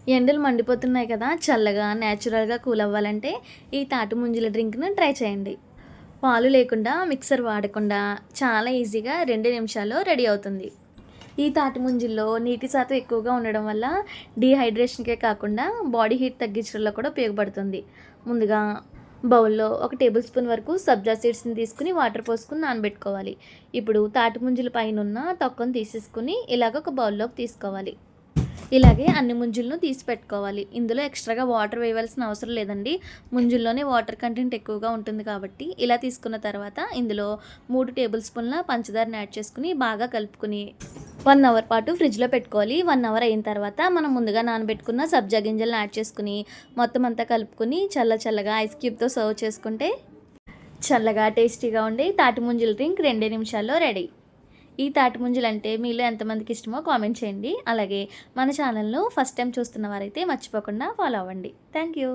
ఎండలు మండిపోతున్నాయి కదా! చల్లగా, నేచురల్‌గా కూల్ అవ్వాలంటే ఈ తాటి ముంజల డ్రింక్‌ని ట్రై చేయండి. పాలు లేకుండా, మిక్సర్ వాడకుండా చాలా ఈజీగా 2 నిమిషాల్లో రెడీ అవుతుంది. ఈ తాటి ముంజల్లో నీటి శాతం ఎక్కువగా ఉండడం వల్ల డీహైడ్రేషన్‌కే కాకుండా బాడీ హీట్ తగ్గించడంలో కూడా ఉపయోగపడుతుంది. ముందుగా బౌల్‌లో ఒక టేబుల్ స్పూన్ వరకు సబ్జా సీడ్స్‌ని తీసుకొని వాటర్ పోసుకొని నానబెట్టుకోవాలి. ఇప్పుడు తాటి ముంజల పైనున్న తొక్కను తీసేసుకొని ఇలాగ ఒక బౌల్‌లోకి తీసుకోవాలి. ఇలాగే అన్ని ముంజులను తీసి పెట్టుకోవాలి. ఇందులో ఎక్స్‌ట్రాగా వాటర్ వేయవలసిన అవసరం లేదండి. ముంజుల్లోనే వాటర్ కంటెంట్ ఎక్కువగా ఉంటుంది కాబట్టి, ఇలా తీసుకున్న తర్వాత ఇందులో 3 టేబుల్ స్పూన్ల పంచదారని యాడ్ చేసుకొని బాగా కలుపుకొని 1 అవర్ పాటు ఫ్రిడ్జ్‌లో పెట్టుకోవాలి. 1 అవర్ అయిన తర్వాత మనం ముందుగా నానబెట్టుకున్న సబ్జా గింజలను యాడ్ చేసుకొని మొత్తం అంతా కలుపుకొని చల్లగా ఐస్ క్యూబ్‌తో సర్వ్ చేసుకుంటే చల్లగా టేస్టీగా ఉండే తాటి ముంజల డ్రింక్ 2 నిమిషాల్లో రెడీ. ఈ తాటి ముంజలంటే మీలో ఎంతమందికి ఇష్టమో కామెంట్ చేయండి. అలాగే మన ఛానల్‌ను ఫస్ట్ టైమ్ చూస్తున్న వారైతే మర్చిపోకుండా ఫాలో అవ్వండి. Thank you.